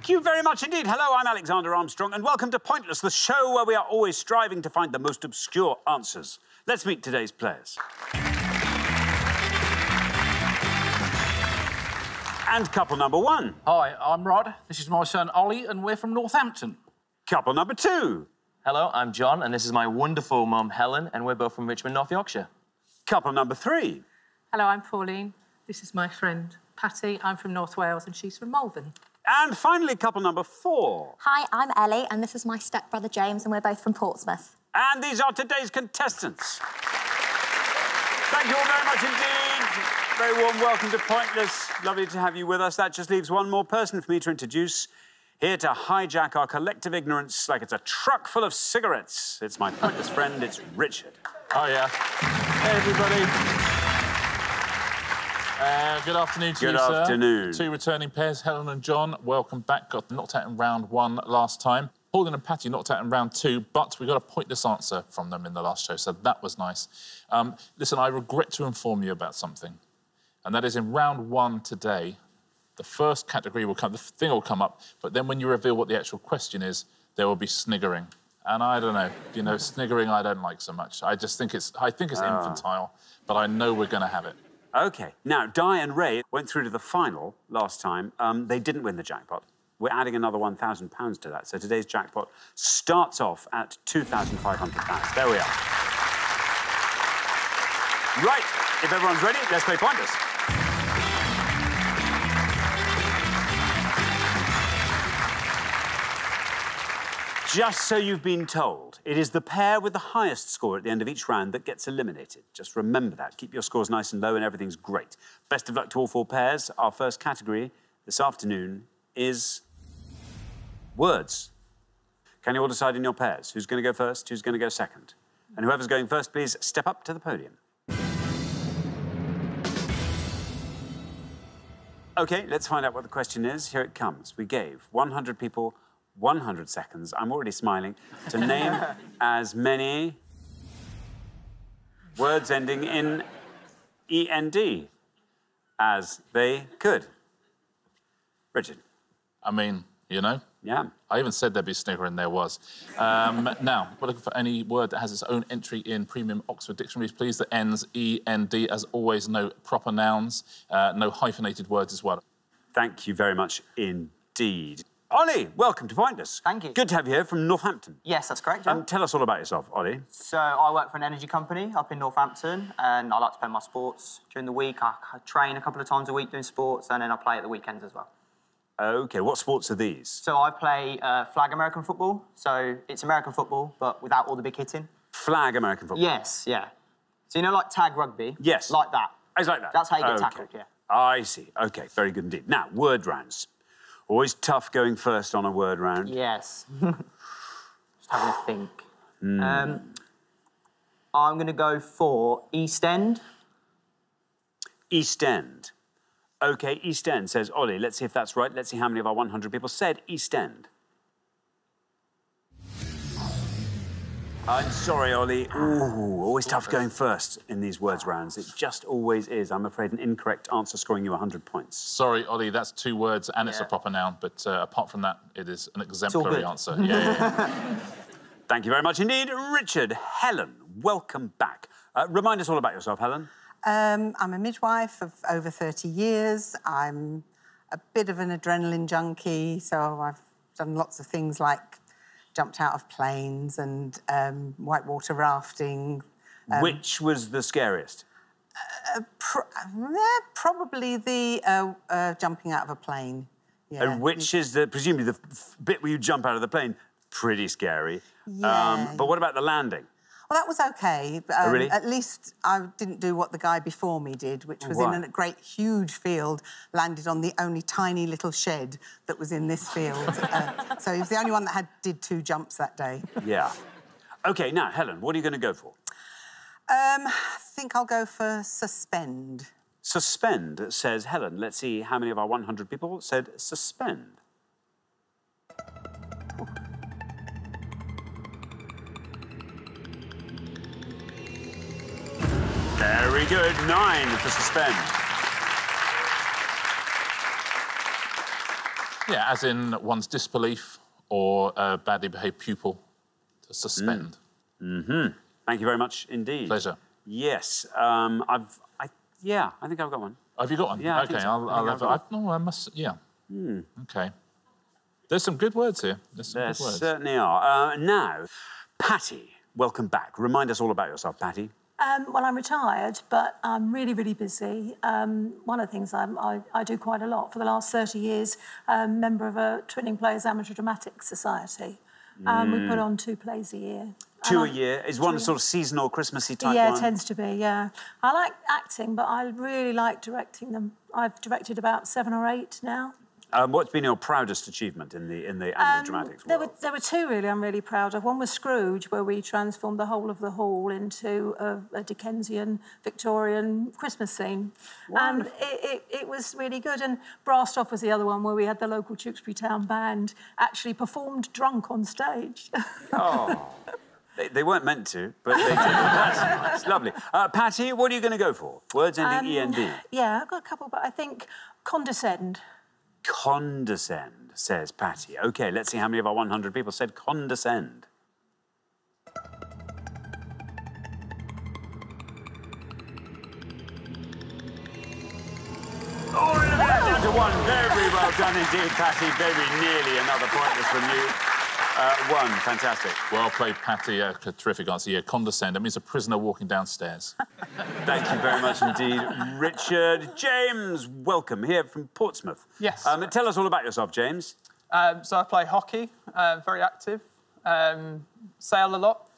Thank you very much indeed. Hello, I'm Alexander Armstrong, and welcome to Pointless, the show where we are always striving to find the most obscure answers. Let's meet today's players. And couple number one. Hi, I'm Rod. This is my son Ollie, and we're from Northampton. Couple number two. Hello, I'm John, and this is my wonderful mum, Helen, and we're both from Richmond, North Yorkshire. Couple number three. Hello, I'm Pauline. This is my friend Patty. I'm from North Wales, and she's from Malvern. And finally, couple number four. Hi, I'm Ellie, and this is my stepbrother James, and we're both from Portsmouth. And these are today's contestants. Thank you all very much indeed. Very warm welcome to Pointless. Lovely to have you with us. That just leaves one more person for me to introduce. Here to hijack our collective ignorance like it's a truck full of cigarettes. It's my pointless friend, it's Richard. Oh, yeah. Hey, everybody. Good afternoon to you, sir. Good afternoon. Two returning pairs, Helen and John. Welcome back. Got knocked out in round one last time. Pauline and Patty knocked out in round two, but we got a pointless answer from them in the last show, so that was nice. Listen, I regret to inform you about something, and that is in round one today, the first category will come, the thing will come up, but then when you reveal what the actual question is, there will be sniggering. And I don't know, you know, sniggering I don't like so much. I just think it's, infantile, but I know we're going to have it. OK. Now, Di and Ray went through to the final last time. They didn't win the jackpot. We're adding another £1,000 to that, so today's jackpot starts off at £2,500. There we are. Right, if everyone's ready, let's play Pointless. Just so you've been told, it is the pair with the highest score at the end of each round that gets eliminated. Just remember that. Keep your scores nice and low and everything's great. Best of luck to all four pairs. Our first category this afternoon is words. Can you all decide in your pairs? Who's going to go first? Who's going to go second? And whoever's going first, please step up to the podium. OK, let's find out what the question is. Here it comes. We gave 100 people 100 seconds, I'm already smiling, to name as many words ending in END as they could. Richard. I mean, you know. Yeah. I even said there'd be sniggering, there was. Now, we're looking for any word that has its own entry in premium Oxford dictionaries, please, that ends END. As always, no proper nouns, no hyphenated words as well. Thank you very much indeed. Ollie, welcome to Pointless. Thank you. Good to have you here from Northampton. Yes, that's correct, John. Tell us all about yourself, Ollie. So, I work for an energy company up in Northampton, and I like to play my sports during the week. I train a couple of times a week doing sports, and then I play at the weekends as well. OK, what sports are these? So, I play flag American football. So, it's American football, but without all the big hitting. Flag American football? Yes, yeah. So, you know, like tag rugby? Yes. Like that. It's like that? That's how you get tackled, yeah. I see. OK, very good indeed. Now, word rounds. Always tough going first on a word round. Yes. Just having a think. I'm going to go for East End. East End. OK, East End, says Ollie. Let's see if that's right. Let's see how many of our 100 people said East End. I'm sorry, Ollie. Ooh, always tough going first in these words rounds. It just always is. I'm afraid an incorrect answer scoring you 100 points. Sorry, Ollie, that's two words and it's a proper noun, but apart from that, it is an exemplary answer. Yeah. Thank you very much indeed. Richard, Helen, welcome back. Remind us all about yourself, Helen. I'm a midwife of over 30 years. I'm a bit of an adrenaline junkie, so I've done lots of things like jumped out of planes and whitewater rafting. Which was the scariest? Probably the jumping out of a plane. Yeah. And which is presumably the bit where you jump out of the plane? Pretty scary. Yeah. But what about the landing? Well, that was OK. Oh, really? At least I didn't do what the guy before me did, which was in a great, huge field, landed on the only tiny little shed that was in this field. So he was the only one that did 2 jumps that day. Yeah. OK, now, Helen, what are you going to go for? I think I'll go for suspend. Suspend, says Helen. Let's see how many of our 100 people said suspend. Very good. 9 for suspend. Yeah, as in one's disbelief or a badly behaved pupil. To suspend. Thank you very much indeed. Pleasure. Yes, yeah, I think I've got one. Have you got one? Yeah, okay, I must. Yeah. Okay. There's some good words here. There certainly are. Now, Patty, welcome back. Remind us all about yourself, Patty. Well, I'm retired, but I'm really, really busy. One of the things I do quite a lot for the last 30 years, member of a Twinning Players Amateur Dramatic Society. We put on 2 plays a year. 2 a year? Is one sort of seasonal, Christmassy type one? Yeah, it tends to be, yeah. I like acting, but I really like directing them. I've directed about 7 or 8 now. What's been your proudest achievement in the amateur dramatics world? There were 2 really I'm really proud of. One was Scrooge, where we transformed the whole of the hall into a Dickensian, Victorian Christmas scene. Wonderful. And it was really good. And Brastoff was the other one, where we had the local Tewkesbury Town band actually performed drunk on stage. Oh, they weren't meant to, but they did. That's lovely. Patty, what are you going to go for? Words ending E-N-D. Yeah, I've got a couple, but I think condescend. Condescend, says Patty. OK, let's see how many of our 100 people said condescend. Oh, down to 1. Very well done indeed, Patty. Very nearly another pointless from you. 1, fantastic. Well played, Patty. A terrific answer. Yeah, condescend. That means a prisoner walking downstairs. Thank you very much indeed, Richard. James, welcome, here from Portsmouth. Yes. Tell us all about yourself, James. So I play hockey, very active, sail a lot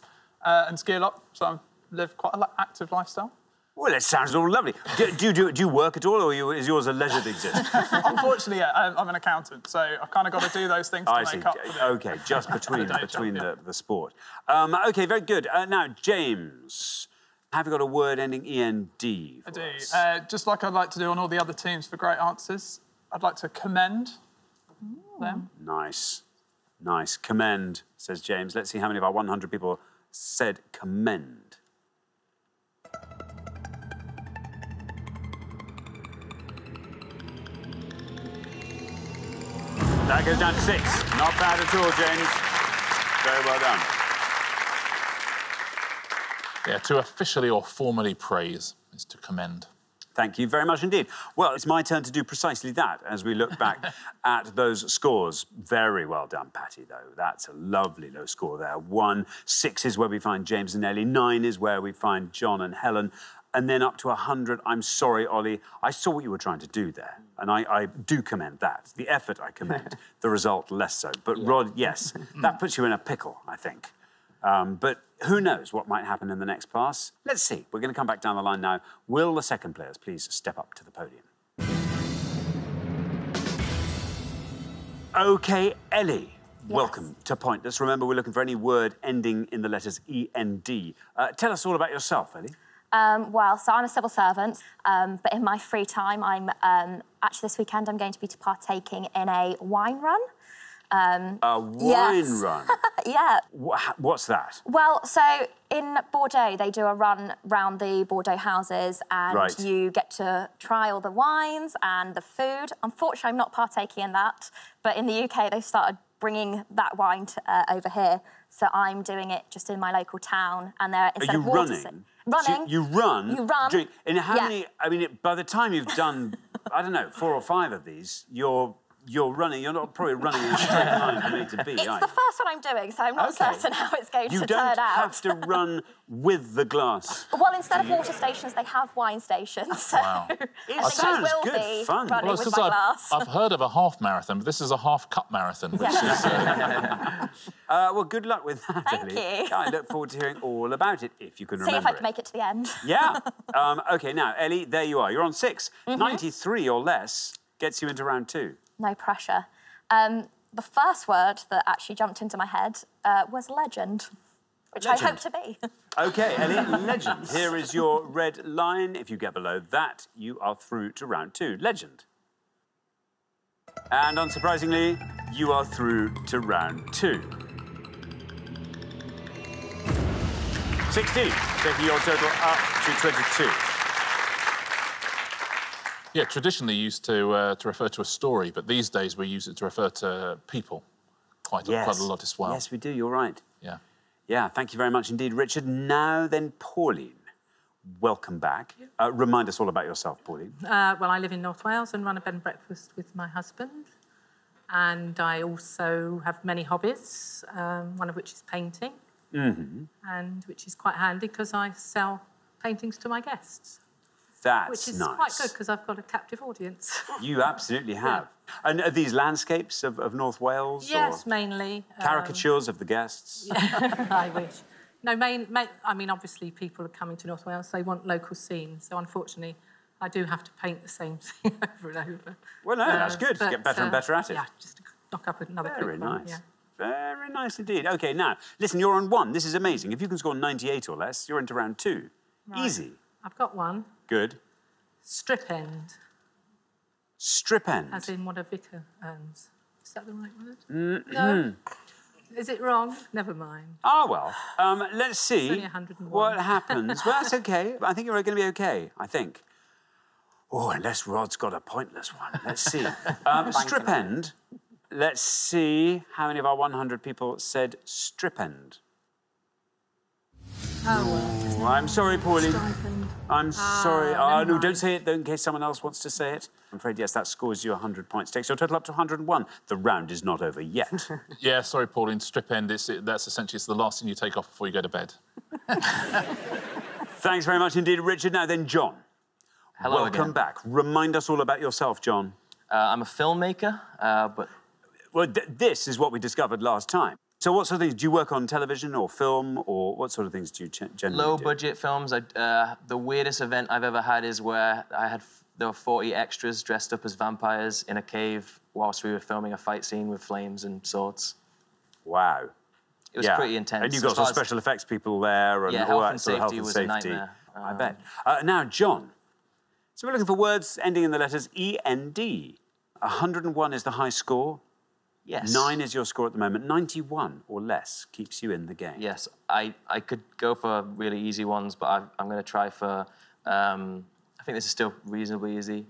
and ski a lot, so I live quite an active lifestyle. Well, it sounds all lovely. Do you work at all, or is yours a leisure that exists? Unfortunately, yeah, I'm an accountant, so I've kind of got to do those things to make up for the... OK, just between the sport. OK, very good. Now, James, have you got a word ending E-N-D for us? I do. Just like I'd like to do on all the other teams for great answers, I'd like to commend them. Nice. Nice. Commend, says James. Let's see how many of our 100 people said commend. That goes down to 6. Not bad at all, James. Very well done. Yeah, to officially or formally praise is to commend. Thank you very much indeed. Well, it's my turn to do precisely that as we look back at those scores. Very well done, Patty, though. That's a lovely low score there. 1, 6 is where we find James and Ellie. 9 is where we find John and Helen. And then up to 100, I'm sorry, Ollie, I saw what you were trying to do there, and I do commend that. The effort I commend, the result less so. But Rod, yes, that puts you in a pickle, I think. But who knows what might happen in the next pass? Let's see. We're going to come back down the line now. Will the second players please step up to the podium? OK, Ellie. Yes. Welcome to Pointless. Remember, we're looking for any word ending in the letters E-N-D. Tell us all about yourself, Ellie. Well, so I'm a civil servant, but in my free time, I'm actually this weekend I'm going to be partaking in a wine run. A wine run? Yeah. What's that? Well, so in Bordeaux, they do a run round the Bordeaux houses and you get to try all the wines and the food. Unfortunately, I'm not partaking in that, but in the UK, they've started bringing that wine over here. So I'm doing it just in my local town, and they're instead of water. Running. So you run. You run. Drink. And how many? I mean, by the time you've done, I don't know, 4 or 5 of these, you're running. You're not probably running in a straight line from A to B. It's the first one I'm doing, so I'm not certain how it's going to turn out. You don't have to run with the glass. Well, instead of water stations, they have wine stations. So wow. It sounds good fun. Running with my glass. I've heard of a half marathon, but this is a half cup marathon, which is. Well, good luck with that, Thank Ellie. you. I look forward to hearing all about it, if you can remember. See if I can make it to the end. Yeah. OK, now, Ellie, there you are. You're on 6. 93 or less gets you into round 2. No pressure. The first word that actually jumped into my head was legend, which I hope to be. OK, Ellie, legend. Here is your red line. If you get below that, you are through to round 2. Legend. And unsurprisingly, you are through to round 2. 16, taking your total up to 22. Yeah, traditionally used to refer to a story, but these days we use it to refer to people quite a lot as well. Yes, we do, you're right. Yeah. Yeah, thank you very much indeed, Richard. Now then, Pauline, welcome back. Remind us all about yourself, Pauline. Well, I live in North Wales and run a bed and breakfast with my husband. And I also have many hobbies, one of which is painting, and which is quite handy because I sell paintings to my guests. That's which is nice. quite good because I've got a captive audience. You absolutely have. Yeah. And are these landscapes of North Wales? Yes, or mainly. Caricatures of the guests? Yeah, I wish. No, I mean, obviously people are coming to North Wales, so they want local scenes. So unfortunately, I do have to paint the same thing over and over. Well, no, that's good. But, get better and better at it. Yeah, just to knock up another Very nice. One, yeah. Very nice indeed. OK, now, listen, you're on 1. This is amazing. If you can score 98 or less, you're into round 2. Right. Easy. I've got one. Good. Strip end. Strip end? As in what a vicar earns. Is that the right word? No. Is it wrong? Never mind. Ah, well, let's see it's only 101. what happens. Well, that's OK. I think you're going to be OK, I think. Oh, unless Rod's got a pointless one. Let's see. Strip end. Let's see how many of our 100 people said strip end. Oh, well. I'm sorry, Pauline. Stipend. I'm sorry. No, don't say it, though, in case someone else wants to say it. I'm afraid, yes, that scores you 100 points. Takes your total up to 101. The round is not over yet. Yeah, sorry, Pauline. Strip end, that's essentially it's the last thing you take off before you go to bed. Thanks very much indeed, Richard. Now then, John. Hello Welcome again. back. Remind us all about yourself, John. I'm a filmmaker, but... Well, this is what we discovered last time. So what sort of things? Do you work on television or film, or what sort of things do you generally do? Low-budget films. The weirdest event I've ever had is where there were 40 extras dressed up as vampires in a cave whilst we were filming a fight scene with flames and swords. Wow. It was pretty intense. And you've got some special effects people there and all that sort of health and safety. A nightmare. I bet. Now, John, so we're looking for words ending in the letters E-N-D. 101 is the high score. Yes. 9 is your score at the moment. 91 or less keeps you in the game. Yes, I could go for really easy ones, but I'm going to try for, I think this is still reasonably easy,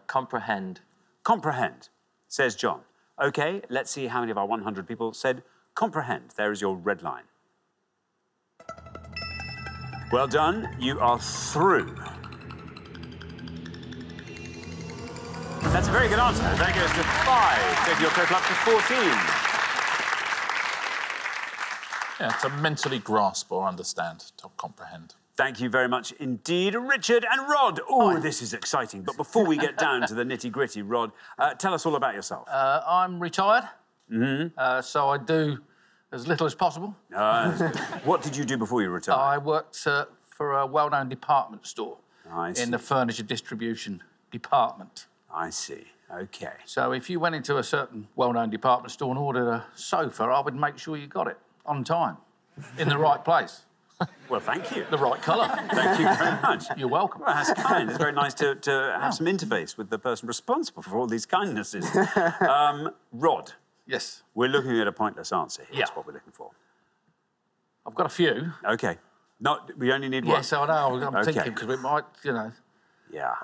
comprehend. Comprehend, says John. OK, let's see how many of our 100 people said comprehend. There is your red line. Well done, you are through. That's a very good answer. That goes to 5, taking your total up to 14. Yeah, to mentally grasp or understand, to comprehend. Thank you very much indeed, Richard and Rod. Oh, this is exciting. But before we get down to the nitty-gritty, Rod, tell us all about yourself. I'm retired, so I do as little as possible. What did you do before you retired? I worked for a well-known department store in the furniture distribution department. I see. OK. So if you went into a certain well-known department store and ordered a sofa, I would make sure you got it on time, in the right place. Well, thank you. The right colour. Thank you very much. You're welcome. Well, that's kind. It's very nice to have some interface with the person responsible for all these kindnesses. Rod. Yes. We're looking at a pointless answer here. Yeah. That's what we're looking for. I've got a few. OK. We only need one. Yes, I know. I'm thinking, because we might, you know... Yeah.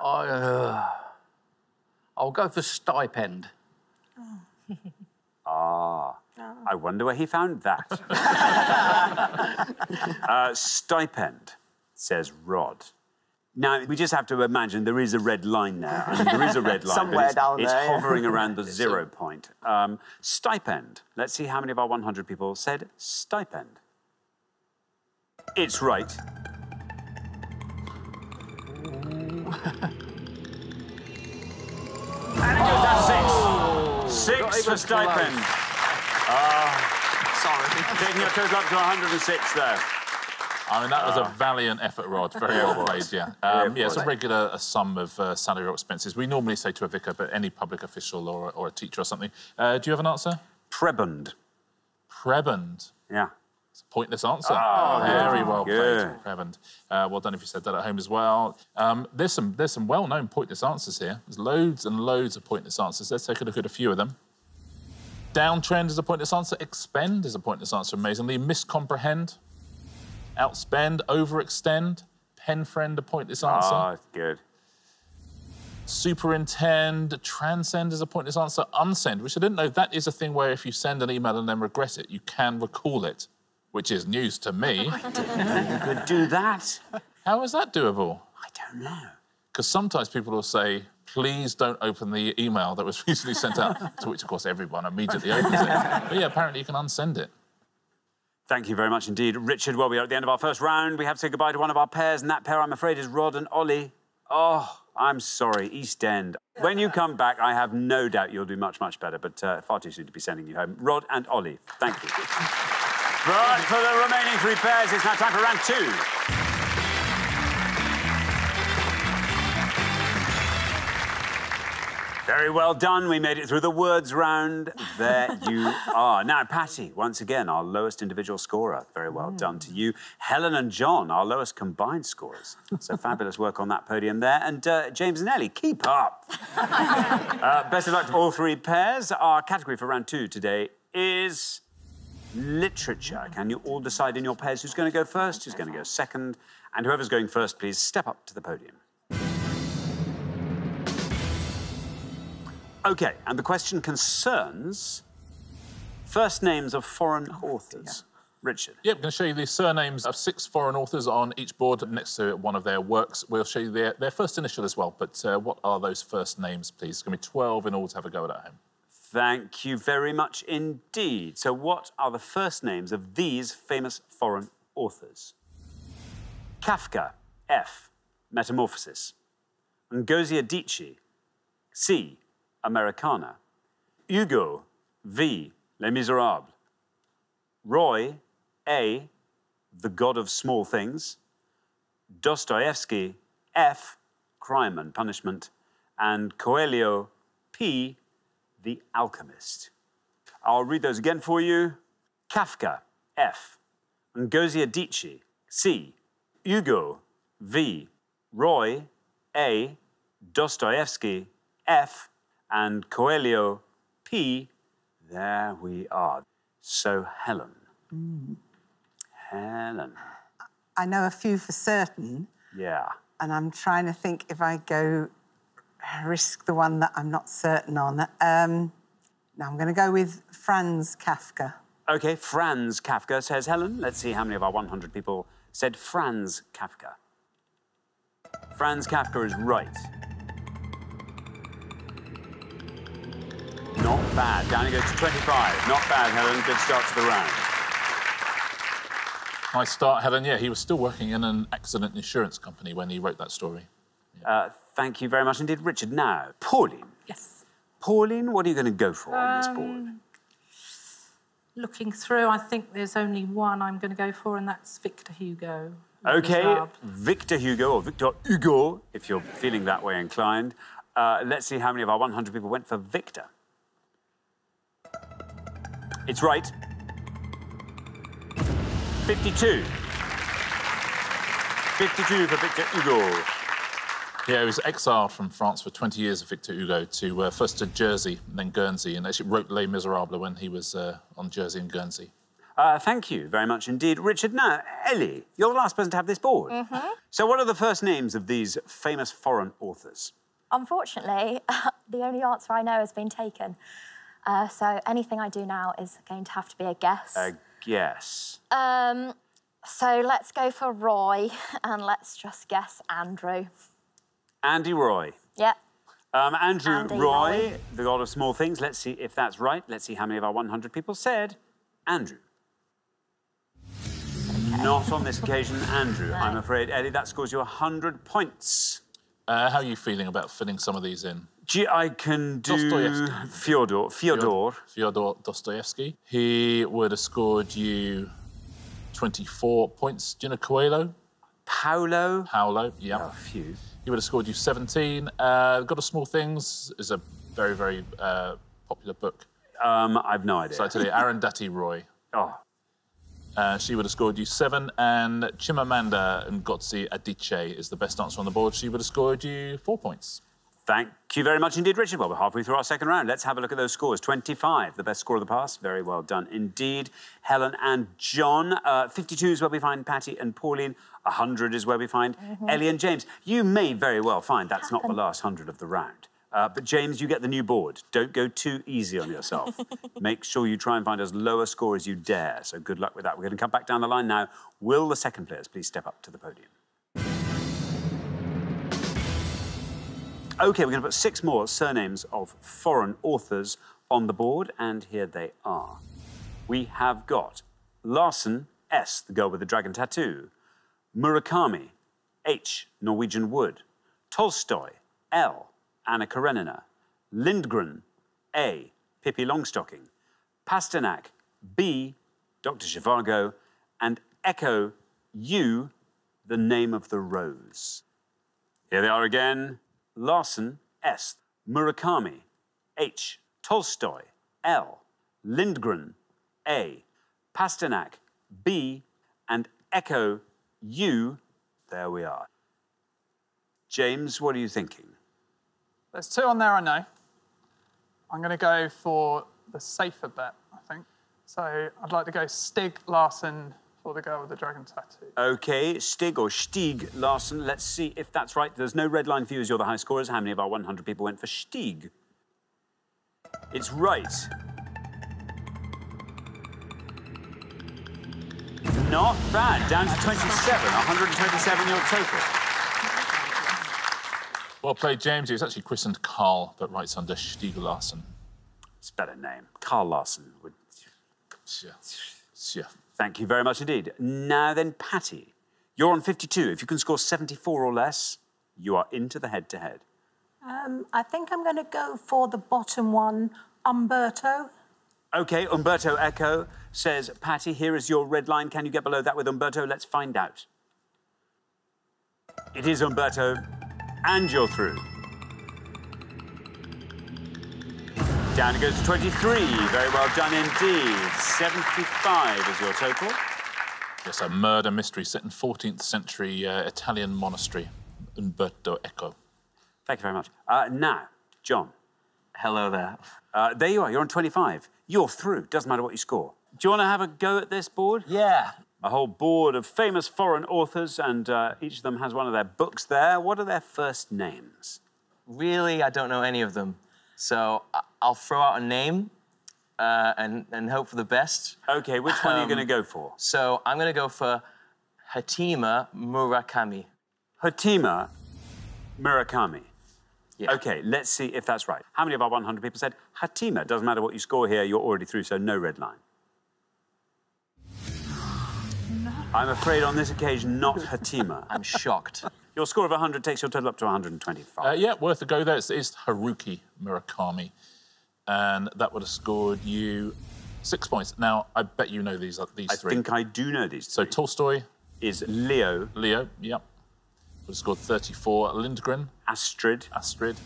I'll go for stipend. I wonder where he found that. Stipend, says Rod. Now, we just have to imagine there is a red line there. I mean, there is a red line. Somewhere down there. It's hovering around the 0 point. Stipend. Let's see how many of our 100 people said stipend. It's right. And it goes down to 6. 6 for stipend. Sorry. Taking your total up to 106 there. I mean, that was a valiant effort, Rod. Very well played, yeah. It's a regular sum of salary or expenses. We normally say to a vicar, but any public official or a teacher or something. Do you have an answer? Prebend. Prebend? Yeah. It's a pointless answer. Very well played, Prebend. Well done if you said that at home as well. There's some well-known pointless answers here. There's loads and loads of pointless answers. Let's take a look at a few of them. Downtrend is a pointless answer. Expend is a pointless answer, amazingly. Miscomprehend. Outspend, overextend. Pen friend, a pointless answer. Good. superintend, transcend is a pointless answer, unsend, which I didn't know that is a thing where if you send an email and then regret it, you can recall it, which is news to me. I didn't know you could do that. How is that doable? I don't know. Because sometimes people will say, please don't open the email that was recently sent out, to which, of course, everyone immediately opens it. But yeah, apparently you can unsend it. Thank you very much indeed, Richard. Well, we are at the end of our first round. We have to say goodbye to one of our pairs, and that pair, I'm afraid, is Rod and Ollie. Oh, I'm sorry, East End. When you come back, I have no doubt you'll do much, much better, but far too soon to be sending you home. Rod and Ollie, thank you. Right, for the remaining three pairs, it's now time for round two. Very well done. We made it through the words round. There you are. Now, Patty, once again, our lowest individual scorer. Very well done to you. Helen and John, our lowest combined scorers. So fabulous work on that podium there. And James and Ellie, keep up. Best of luck to all three pairs. Our category for round two today is literature. Can you all decide in your pairs who's going to go first, who's going to go second? And whoever's going first, please step up to the podium. OK, and the question concerns first names of foreign authors. Richard. Yeah, we're going to show you the surnames of 6 foreign authors on each board next to one of their works. We'll show you their first initial as well, but what are those first names, please? It's going to be 12 in all to have a go at home. Thank you very much indeed. So what are the first names of these famous foreign authors? Kafka, F, Metamorphosis. Ngozi Adichie, C, Americana. Hugo, V, Les Miserables. Roy, A, The God of Small Things. Dostoevsky, F, Crime and Punishment. And Coelho, P, The Alchemist. I'll read those again for you. Kafka, F. Ngozi Adichie, C. Hugo, V. Roy, A. Dostoevsky, F. And Coelho, P. There we are. So, Helen. Helen. I know a few for certain. Yeah. And I'm trying to think if I go risk the one that I'm not certain on. Now, I'm going to go with Franz Kafka. OK, Franz Kafka, says Helen. Let's see how many of our 100 people said Franz Kafka. Franz Kafka is right. Not bad. Down it goes to 25. Not bad, Helen. Good start to the round. Nice start, Helen. Yeah, he was still working in an accident insurance company when he wrote that story. Yeah. Thank you very much indeed, Richard. Now, Pauline. Yes. Pauline, what are you going to go for on this board? Looking through, I think there's only one I'm going to go for, and that's Victor Hugo. OK, Victor Hugo, or Victor Hugo, if you're feeling that way inclined. Let's see how many of our 100 people went for Victor. It's right. 52. 52 for Victor Hugo. Yeah, he was exiled from France for 20 years, Victor Hugo, to first to Jersey, and then Guernsey, and actually wrote Les Miserables when he was on Jersey and Guernsey. Thank you very much indeed. Richard, now, Ellie, you're the last person to have this board. So what are the first names of these famous foreign authors? Unfortunately, the only answer I know has been taken. So anything I do now is going to have to be a guess. A guess. So let's go for Roy, and let's just guess Andrew. Andy Roy. Yep. Andrew Andy Roy, the God of Small Things. Let's see if that's right. Let's see how many of our 100 people said Andrew. Okay. Not on this occasion, Andrew. No. I'm afraid, Ellie, that scores you 100 points. How are you feeling about filling some of these in? I can do Fyodor Dostoevsky. He would have scored you 24 points. Do you know Coelho? Paulo, yeah. Oh, a few. He would have scored you 17. God of Small Things is a very, very popular book. I've no idea. So today, Arundhati Roy. Oh. She would have scored you 7, and Chimamanda Ngozi Adichie is the best answer on the board. She would have scored you 4 points. Thank you very much indeed, Richard. Well, we're halfway through our second round. Let's have a look at those scores. 25, the best score of the past. Very well done indeed. Helen and John. 52 is where we find Patty and Pauline. 100 is where we find Ellie and James. You may very well find that's not the last 100 of the round. But James, you get the new board. Don't go too easy on yourself. Make sure you try and find as low a score as you dare. So good luck with that. We're going to come back down the line now. Will the second players please step up to the podium? OK, we're going to put 6 more surnames of foreign authors on the board, and here they are. We have got Larsen, S, the girl with the dragon tattoo. Murakami, H, Norwegian wood. Tolstoy, L, Anna Karenina. Lindgren, A, Pippi Longstocking. Pasternak, B, Dr. Zhivago. And Echo, U, the name of the rose. Here they are again. Larsen, S. Murakami, H. Tolstoy, L. Lindgren, A. Pasternak, B. And Echo, U. There we are. James, what are you thinking? There's 2 on there I know. I'm going to go for the safer bet, I think. So I'd like to go Stig Larsen for the girl with the dragon tattoo. OK, Stig or Stieg Larsen. Let's see if that's right. There's no red line for you as you're the high scorers. How many of our 100 people went for Stieg? It's right. Not bad. Down to 27. 127 your total. Well played, James. He was actually christened Carl, but writes under Stieg Larsen. It's a better name. Carl Larsen would... Yeah. Thank you very much indeed. Now then, Patty, you're on 52. If you can score 74 or less, you are into the head-to-head. I think I'm going to go for the bottom one, Umberto. OK, Umberto Eco says, Patty, here is your red line. Can you get below that with Umberto? Let's find out. It is Umberto, and you're through. Down it goes to 23. Very well done indeed. 75 is your total. Yes, a murder mystery set in 14th century Italian monastery. Umberto Eco. Thank you very much. Now, John. Hello there. There you are. You're on 25. You're through. Doesn't matter what you score. Do you want to have a go at this board? Yeah. A whole board of famous foreign authors, and each of them has one of their books there. What are their first names? Really, I don't know any of them. So I'll throw out a name and hope for the best. OK, which one are you going to go for? So I'm going to go for Hatima Murakami. Hatima Murakami. Yeah. OK, let's see if that's right. How many of our 100 people said Hatima? Doesn't matter what you score here, you're already through, so no red line. No. I'm afraid on this occasion, not Hatima. I'm shocked. Your score of 100 takes your total up to 125. Yeah, worth a go there. It's Haruki Murakami. And that would have scored you 6 points. Now, I bet you know these three. I think I do know these three. So Tolstoy... is Leo. Leo, yep. Would have scored 34. Lindgren. Astrid. Would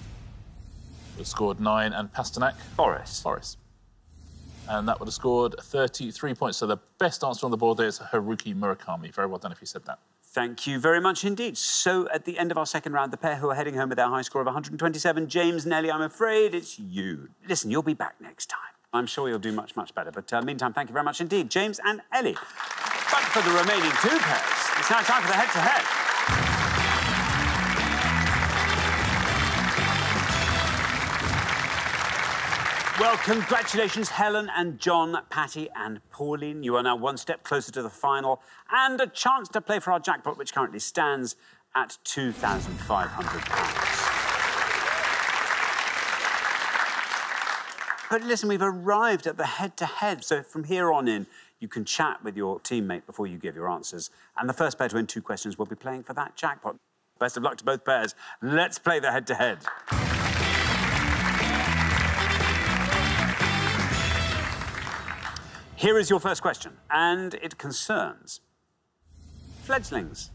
have scored 9. And Pasternak. Boris. And that would have scored 33 points. So the best answer on the board there is Haruki Murakami. Very well done if you said that. Thank you very much indeed. So, at the end of our second round, the pair who are heading home with their high score of 127, James, Nelly, I'm afraid it's you. Listen, you'll be back next time. I'm sure you'll do much, much better. But meantime, thank you very much indeed, James and Ellie. But for the remaining 2 pairs, it's now time for the head-to-head. Well, congratulations, Helen and John, Patty and Pauline. You are now 1 step closer to the final and a chance to play for our jackpot, which currently stands at £2,500. But listen, we've arrived at the head-to-head, so from here on in, you can chat with your teammate before you give your answers. And the first pair to win 2 questions will be playing for that jackpot. Best of luck to both pairs. Let's play the head-to-head. Here is your first question, and it concerns fledglings.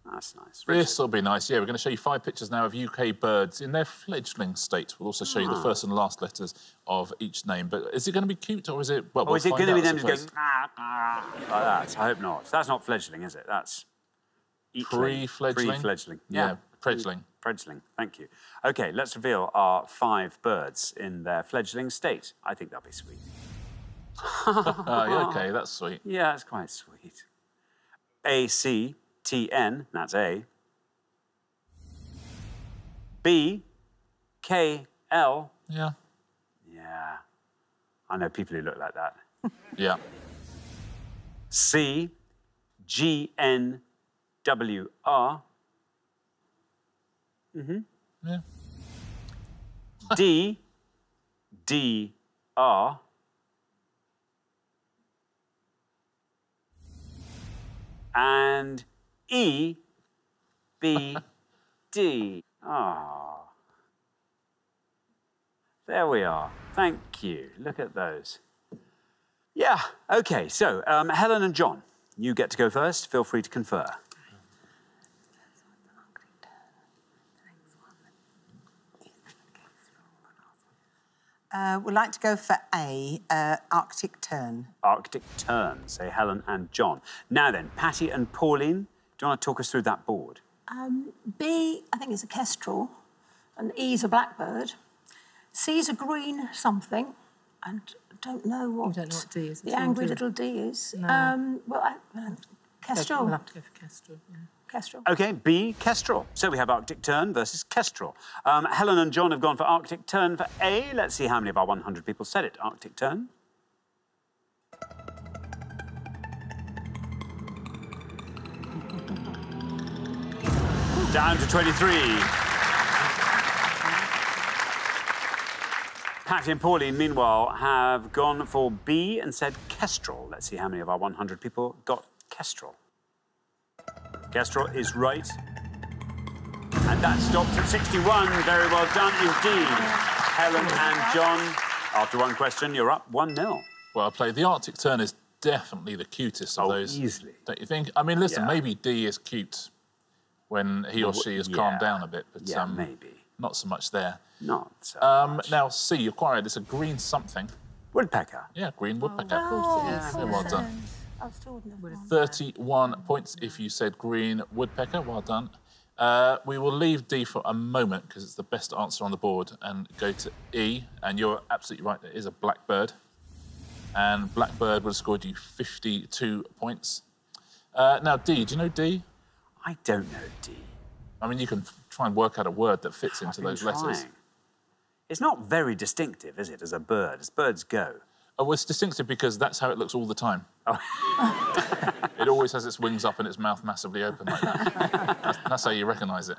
That's nice. This will be nice, yeah. We're going to show you 5 pictures now of UK birds in their fledgling state. We'll also show you the first and last letters of each name. But is it going to be cute, or is it... Well, or is it going to be them just going... like that? I hope not. That's not fledgling, is it? That's... Pre-fledgling? Pre-fledgling. Yeah. Fledgling. Fledgling, thank you. OK, let's reveal our 5 birds in their fledgling state. I think that'll be sweet. Yeah, OK, that's sweet. Yeah, that's quite sweet. A-C-T-N, that's A. B-K-L. Yeah. Yeah. I know people who look like that. Yeah. C-G-N-W-R. Yeah. D-D-R. And E-B-D. Ah. There we are. Thank you. Look at those. Yeah, OK, so Helen and John, you get to go first. Feel free to confer. We'd like to go for A, Arctic tern. Arctic tern, say Helen and John. Now then, Patty and Pauline, do you want to talk us through that board? B, I think it's a kestrel, and E's a blackbird. C's a green something, and I don't know what... You don't know what D is. The angry little D is. No. Kestrel. We'll have to go for kestrel, yeah. Kestrel. OK, B, kestrel. So we have Arctic tern versus kestrel. Helen and John have gone for Arctic tern for A. Let's see how many of our 100 people said it. Arctic tern. Down to 23. Patty and Pauline, meanwhile, have gone for B and said kestrel. Let's see how many of our 100 people got kestrel. Kestrel is right. And that stops at 61. Very well done indeed. Helen and John, after one question, you're up 1-0. Well played. The Arctic tern is definitely the cutest of those. Easily. Don't you think? I mean, listen, maybe D is cute when he or she has calmed down a bit, but maybe. Not so much there. Not so much. Now, C, you're quite right. It's a green something. Woodpecker. Yeah, green woodpecker. Of course it is. Yeah, well done. 31 points if you said green woodpecker. Well done. We will leave D for a moment because it's the best answer on the board and go to E. And you're absolutely right, it is a blackbird. And blackbird would have scored you 52 points. Now, D, do you know D? I don't know D. I mean, you can try and work out a word that fits into those letters. It's not very distinctive, is it, as a bird, as birds go? Oh, well, it's distinctive because that's how it looks all the time. Oh. It always has its wings up and its mouth massively open like that. That's how you recognise it.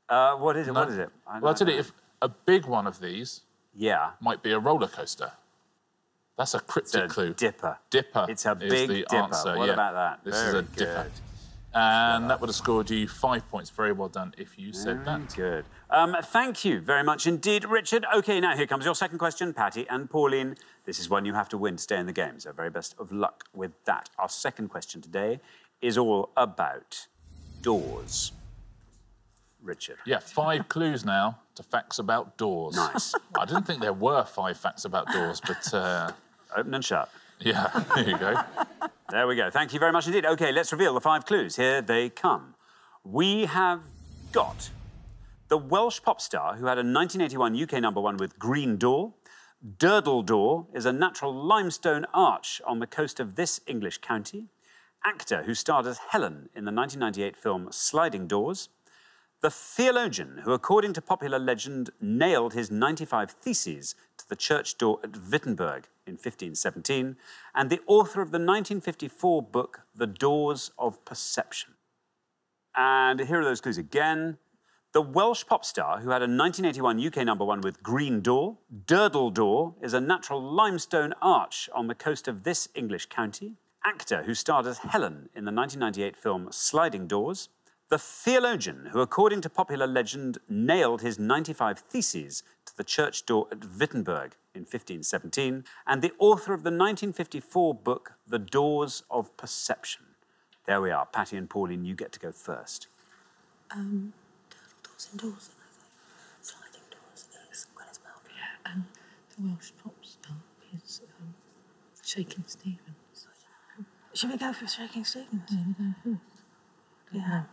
What is it? No. What is it? Well, I'll tell you, if a big one of these might be a roller coaster. That's a cryptic clue. Dipper. Dipper. It's a big is the dipper. answer. What about that? This is a dipper. And that would have scored you 5 points. Very well done if you said that. Good. Thank you very much indeed, Richard. OK, now here comes your second question, Patty and Pauline. This is one you have to win to stay in the game, so very best of luck with that. Our second question today is all about doors. Richard. Yeah, 5 clues now to facts about doors. Nice. I didn't think there were 5 facts about doors, but... Open and shut. Yeah, there you go. There we go. Thank you very much indeed. OK, let's reveal the 5 clues. Here they come. We have got the Welsh pop star who had a 1981 UK #1 with Green Door. Durdle Door is a natural limestone arch on the coast of this English county. Actor who starred as Helen in the 1998 film Sliding Doors. The theologian who, according to popular legend, nailed his 95 theses to the church door at Wittenberg in 1517, and the author of the 1954 book, The Doors of Perception. And here are those clues again. The Welsh pop star who had a 1981 UK #1 with Green Door. Durdle Door is a natural limestone arch on the coast of this English county. Actor who starred as Helen in the 1998 film Sliding Doors. The theologian who, according to popular legend, nailed his 95 theses to the church door at Wittenberg in 1517, and the author of the 1954 book, The Doors of Perception. There we are. Patty and Pauline, you get to go first. Doors indoors, sliding doors is Gwyneth Paltrow. Yeah, and the Welsh pop star is Shakin' Stevens. Should we go for Shakin' Stevens? Yeah.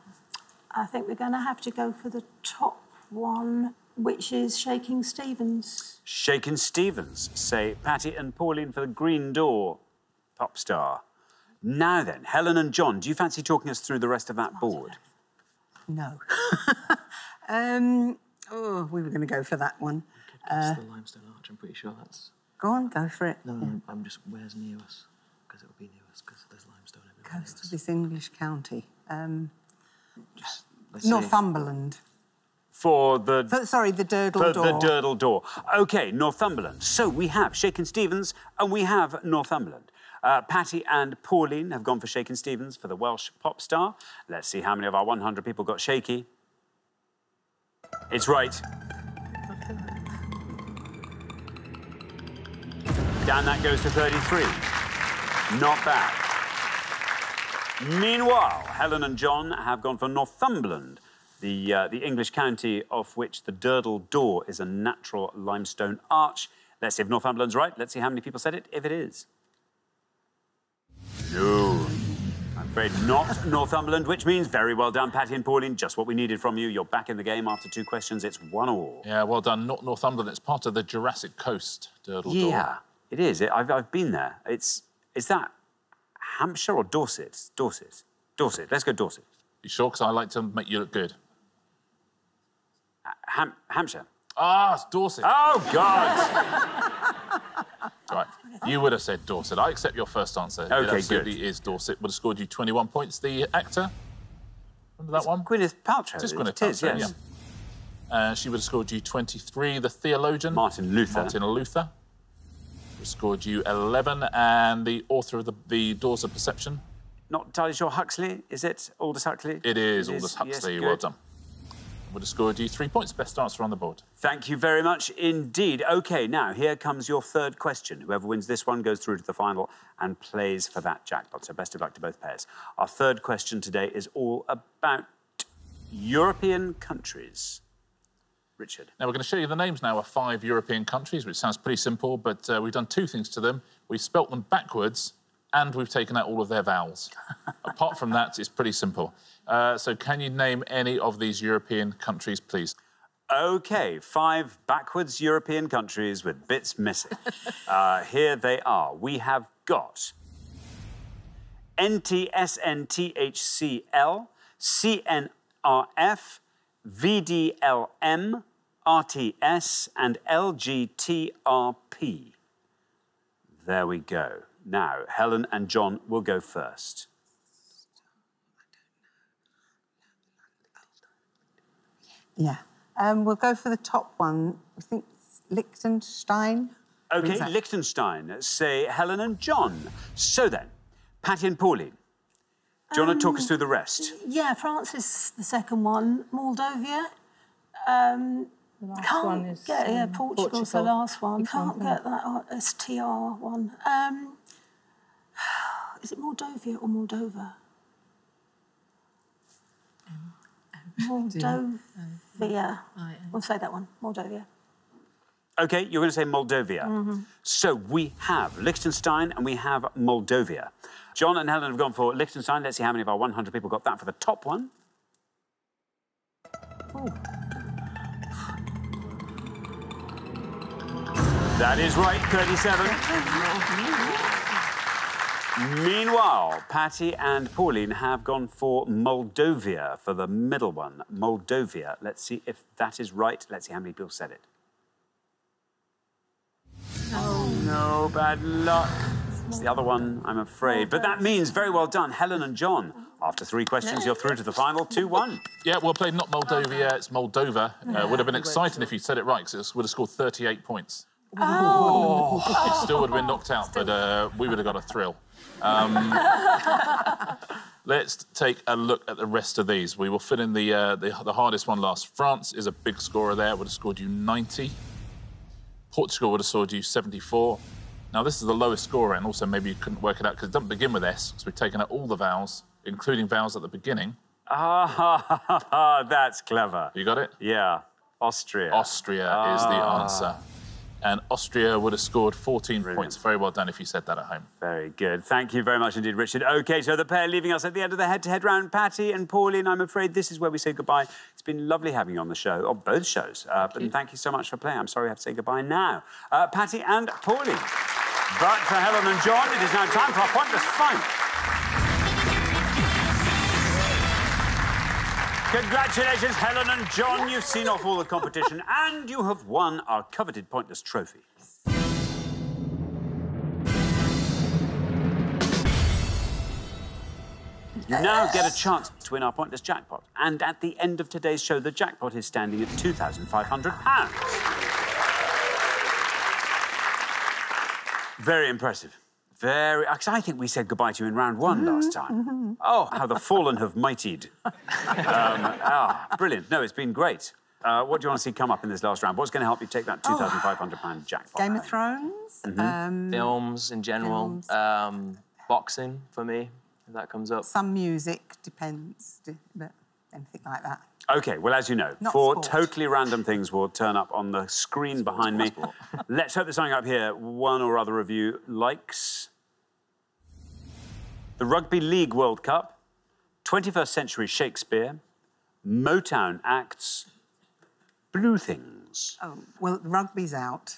I think we're going to have to go for the top one, which is Shaking Stevens. Shaking Stevens, say Patty and Pauline for the Green Door pop star. Now then, Helen and John, do you fancy talking us through the rest of that board? No. Oh, we were going to go for that one. It's the limestone arch, I'm pretty sure that's... Go on, go for it. No, I'm just, where's near us? Because it would be near us, because there's limestone everywhere. Coast of this English county. Northumberland. For the... sorry, the Durdle Door. For the Durdle Door. OK, Northumberland. So we have Shakin' Stevens and we have Northumberland. Patty and Pauline have gone for Shakin' Stevens for the Welsh pop star. Let's see how many of our 100 people got shaky. It's right. Down that goes to 33. Not bad. Meanwhile, Helen and John have gone for Northumberland, the English county of which the Durdle Door is a natural limestone arch. Let's see if Northumberland's right. Let's see how many people said it, if it is. No. I'm afraid not Northumberland, which means very well done, Patty and Pauline. Just what we needed from you. You're back in the game after 2 questions. It's 1-1. Yeah, well done. Not Northumberland. It's part of the Jurassic Coast, Durdle Door. Yeah, it is. I've been there. Is that Hampshire or Dorset? Dorset. Dorset. Let's go Dorset. You sure? Because I like to make you look good. Hampshire. Ah, it's Dorset. Oh, God. Right. You would have said Dorset. I accept your first answer. OK, it absolutely good. is Dorset. Would have scored you 21 points. The actor? Remember that one? Gwyneth Paltrow. It is Gwyneth Paltrow, yes. Yeah. She would have scored you 23. The theologian? Martin Luther. Martin Luther. Would have scored you 11. And the author of the Doors of Perception? Not entirely sure. Huxley, is it? Aldous Huxley? It is Aldous Huxley. Yes, well done. Would have scored you 3 points. Best answer on the board. Thank you very much indeed. OK, now, here comes your third question. Whoever wins this one goes through to the final and plays for that jackpot. So best of luck to both pairs. Our third question today is all about European countries. Richard. Now, we're going to show you the names now of 5 European countries, which sounds pretty simple, but we've done 2 things to them. We've spelt them backwards and we've taken out all of their vowels. Apart from that, it's pretty simple. So can you name any of these European countries, please? OK, 5 backwards European countries with bits missing. Here they are. We have got NTSNTHCL, CNRF, VDLM, RTS and LGTRP. There we go. Now, Helen and John will go first. Yeah. We'll go for the top one. I think it's Liechtenstein. OK, Liechtenstein. Say Helen and John. So then, Patty and Pauline, do you want to talk us through the rest? Yeah, France is the second one. Moldova. The last one is... Portugal's the last one. Can't get that STR one. Is it Moldova or Moldova? Moldova. We'll say that one, Moldova. OK, you're going to say Moldova. Mm-hmm. So we have Liechtenstein and we have Moldova. John and Helen have gone for Liechtenstein. Let's see how many of our 100 people got that for the top one. Ooh. That is right, 37. Meanwhile, Patty and Pauline have gone for Moldova for the middle one. Moldova. Let's see if that is right. Let's see how many people said it. Oh, no, bad luck. It's the other one, I'm afraid. But that means very well done, Helen and John. After 3 questions, you're through to the final, 2-1. Yeah, well played, not Moldova, it's Moldova. Would have been exciting if you said it right, because it would have scored 38 points. Oh! It still would have been knocked out, but we would have got a thrill. Let's take a look at the rest of these. We will fill in the hardest one last. France is a big scorer there, would have scored you 90. Portugal would have scored you 74. Now, this is the lowest scorer, and also maybe you couldn't work it out because it doesn't begin with S, because we've taken out all the vowels, including vowels at the beginning. Ah, that's clever. You got it? Yeah. Austria. Austria is the answer. and Austria would have scored 14 points. Very well done if you said that at home. Very good. Thank you very much indeed, Richard. OK, so the pair leaving us at the end of the head-to-head round, Patty and Pauline, I'm afraid this is where we say goodbye. It's been lovely having you on the show, or both shows. But thank you so much for playing. I'm sorry I have to say goodbye now. Patty and Pauline. But for Helen and John, it is now time for our pointless fight. Congratulations, Helen and John. You've seen off all the competition and you have won our coveted pointless trophy. You now get a chance to win our pointless jackpot. And at the end of today's show, the jackpot is standing at £2,500. Very impressive. Very... I think we said goodbye to you in round one last time. Oh, how the fallen have mightied. Brilliant. No, it's been great. What do you want to see come up in this last round? What's going to help you take that £2,500 jackpot? Game of Thrones. Films in general. Boxing, for me, if that comes up. Some music, depends, but anything like that. OK, well, as you know, four totally random things will turn up on the screen behind me. Let's hope there's something up here one or other of you likes. The Rugby League World Cup, 21st Century Shakespeare, Motown Acts, Blue Things. Oh, well, rugby's out.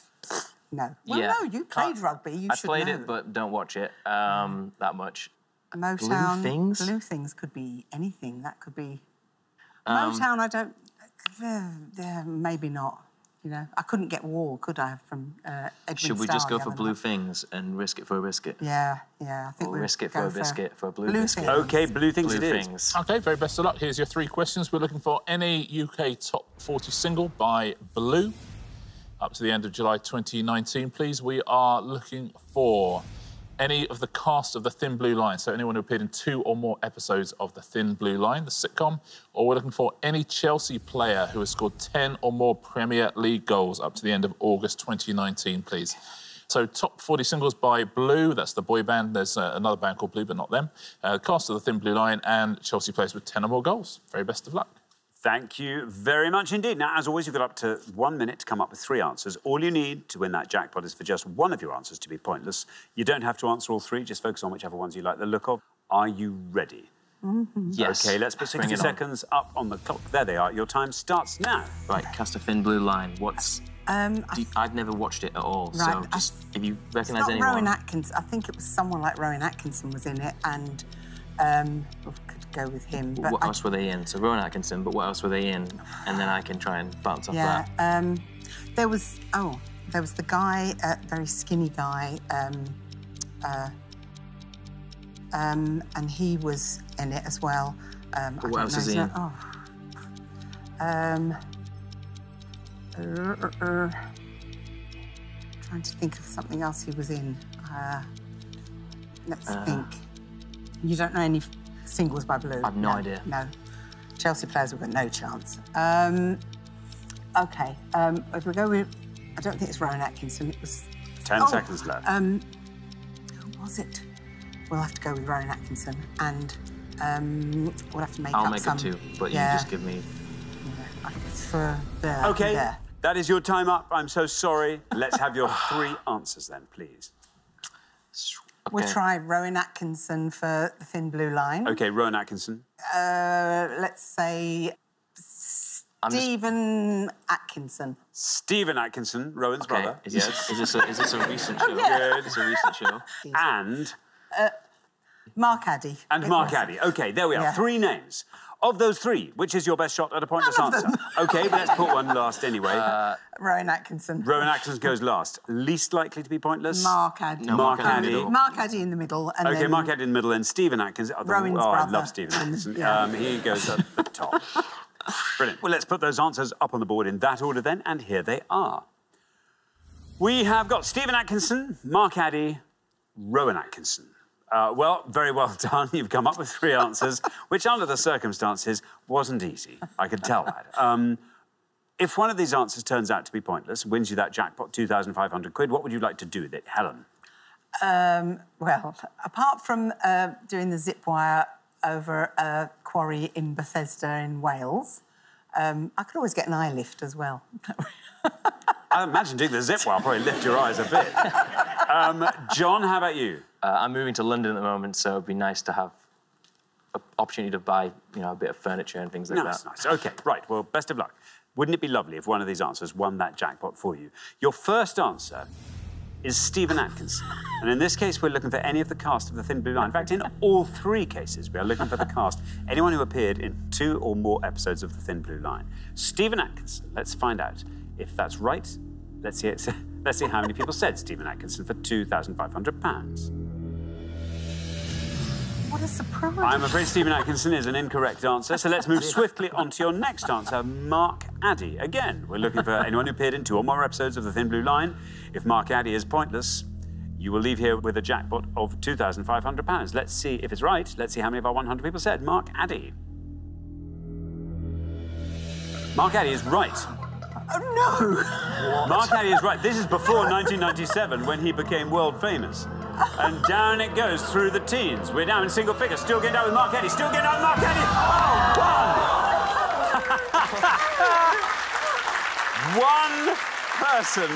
No. Well, no, you played rugby, you should know. I played it, but don't watch it that much. Motown. Blue Things? Blue Things could be anything. That could be... Motown, I don't... maybe not. You know, I couldn't get War, could I, from Edwin Should we Starr just go for Blue Things and risk it for a biscuit? Yeah, I think we'll risk it for a biscuit for a blue biscuit. OK, Blue Things it is. OK, very best of luck. Here's your 3 questions. We're looking for any UK top 40 single by Blue up to the end of July 2019, please. We are looking for any of the cast of The Thin Blue Line, so anyone who appeared in 2 or more episodes of The Thin Blue Line, the sitcom, or we're looking for any Chelsea player who has scored 10 or more Premier League goals up to the end of August 2019, please. So top 40 singles by Blue, that's the boy band. There's another band called Blue, but not them. Cast of The Thin Blue Line and Chelsea players with 10 or more goals. Very best of luck. Thank you very much indeed. Now, as always, you've got up to 1 minute to come up with 3 answers. All you need to win that jackpot is for just one of your answers to be pointless. You don't have to answer all 3, just focus on whichever ones you like the look of. Are you ready? Yes. OK, let's put 60 seconds up on the clock. There they are. Your time starts now. Right, cast a Thin Blue Line. What's... I've never watched it at all, so just if you recognise anyone... Rowan Atkinson. I think it was someone like Rowan Atkinson was in it, and could go with him. But what else were they in? So Rowan Atkinson, but what else were they in? And then I can try and bounce off that. There was the guy, very skinny guy, and he was in it as well. What else is he in? Trying to think of something else he was in. Let's think. You don't know any singles by Blue? I've no idea. No. Chelsea players have got no chance. OK, if we go with... I don't think it's Rowan Atkinson, it was... 10 seconds left. Who was it? We'll have to go with Rowan Atkinson, and we'll have to make I'll make it 2, but you just give me... It's for there. OK, there. That is your time up. I'm so sorry. Let's have your 3 answers then, please. We'll try Rowan Atkinson for The Thin Blue Line. OK, Rowan Atkinson. Let's say Stephen Atkinson. Stephen Atkinson, Rowan's brother. Is this a recent show? Good. It's a recent show. And? Mark Addy. And Mark Addy. OK, there we are. 3 names. Of those 3, which is your best shot at a pointless answer? OK, but let's put one last anyway. Rowan Atkinson. Rowan Atkinson goes last. Least likely to be pointless? Mark Addy. No, Mark Addy. Mark Addy in the middle. And OK, Mark Addy in the middle, and Stephen Atkinson. Rowan's brother. I love Stephen Atkinson. He goes at the top. Brilliant. Well, let's put those answers up on the board in that order then, and here they are. We have got Stephen Atkinson, Mark Addy, Rowan Atkinson. Well, very well done. You've come up with 3 answers, which under the circumstances wasn't easy. I could tell that. If one of these answers turns out to be pointless, wins you that jackpot, £2,500, what would you like to do with it, Helen? Well, apart from doing the zip wire over a quarry in Bethesda in Wales, I could always get an eye lift as well. I imagine doing the zip wire probably lift your eyes a bit. John, how about you? I'm moving to London at the moment, so it'd be nice to have an opportunity to buy, you know, a bit of furniture and things like that. Nice. OK, right. Well, best of luck. Wouldn't it be lovely if one of these answers won that jackpot for you? Your first answer is Stephen Atkinson. And in this case, we're looking for any of the cast of The Thin Blue Line. In fact, in all three cases, we are looking for the cast, anyone who appeared in 2 or more episodes of The Thin Blue Line. Stephen Atkinson, let's find out if that's right. Let's see how many people said Stephen Atkinson for £2,500. What a surprise. I'm afraid Stephen Atkinson is an incorrect answer, so let's move swiftly on to your next answer, Mark Addy. Again, we're looking for anyone who appeared in 2 or more episodes of The Thin Blue Line. If Mark Addy is pointless, you will leave here with a jackpot of £2,500. Let's see if it's right. Let's see how many of our 100 people said Mark Addy. Mark Addy is right. Oh, no! What? Mark Addy is right. This is before 1997, when he became world famous. And down it goes through the teens. We're now in single figures. Still getting down with Mark Addy. Still getting down with Mark Addy. Oh, one person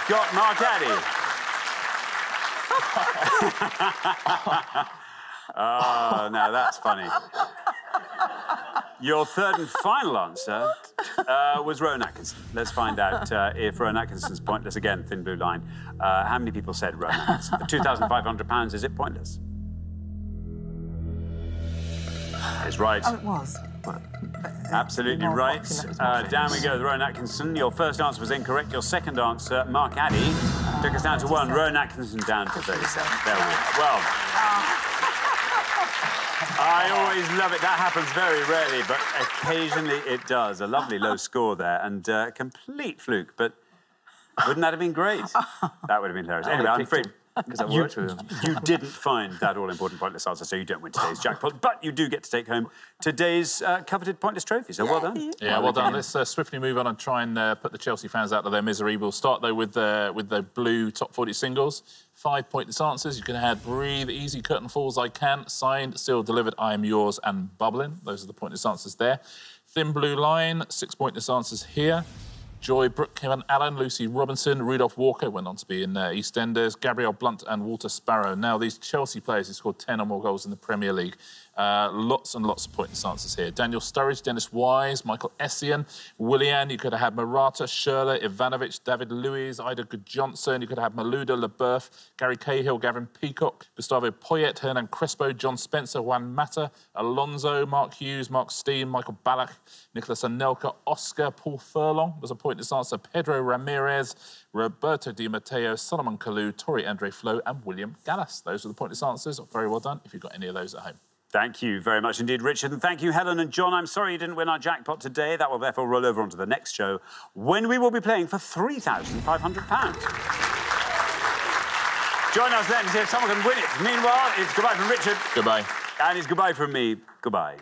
got Mark Addy. Oh, now that's funny. Your third and final answer was Rowan Atkinson. Let's find out if Rowan Atkinson's pointless. Again, Thin Blue Line. How many people said Rowan Atkinson? For £2,500, is it pointless? It's right. Oh, it was. Absolutely right. Down we go with Rowan Atkinson. Your first answer was incorrect. Your second answer, Mark Addy, took us down to 1. Rowan Atkinson down to 37. There we are. Well, I always love it. That happens very rarely, but occasionally it does. A lovely low score there, and complete fluke, but wouldn't that have been great? That would have been hilarious. Anyway, I'm afraid because I worked with him. You didn't find that all-important pointless answer, so you don't win today's jackpot, but you do get to take home today's coveted pointless trophy, so well done. Yeah, well done. Let's swiftly move on and try and put the Chelsea fans out of their misery. We'll start, though, with the blue top 40 singles. 5 pointless answers. You can add Breathe, Easy, Curtain Falls, I Can, Signed, Still Delivered, I Am Yours, and Bubbling. Those are the pointless answers there. Thin Blue Line, 6 pointless answers here. Joy, Brooke, Kevin Allen, Lucy Robinson, Rudolph Walker went on to be in EastEnders, Gabrielle Blunt and Walter Sparrow. Now, these Chelsea players who scored 10 or more goals in the Premier League. Lots and lots of pointless answers here. Daniel Sturridge, Dennis Wise, Michael Essien, Willian, you could have had Morata, Schürrle, Ivanovic, David Luiz, Ida Good-Johnson, you could have Malouda, Leboeuf, Gary Cahill, Gavin Peacock, Gustavo Poyet, Hernan Crespo, John Spencer, Juan Mata, Alonso, Mark Hughes, Mark Steen, Michael Ballack, Nicholas Anelka, Oscar, Paul Furlong was a pointless answer, Pedro Ramirez, Roberto Di Matteo, Solomon Kalou, Torrey Andre Flo, and William Gallas. Those are the pointless answers. Very well done if you've got any of those at home. Thank you very much indeed, Richard. And thank you, Helen and John. I'm sorry you didn't win our jackpot today. That will therefore roll over onto the next show, when we will be playing for £3,500. Join us then to see if someone can win it. Meanwhile, it's goodbye from Richard. Goodbye. And it's goodbye from me. Goodbye.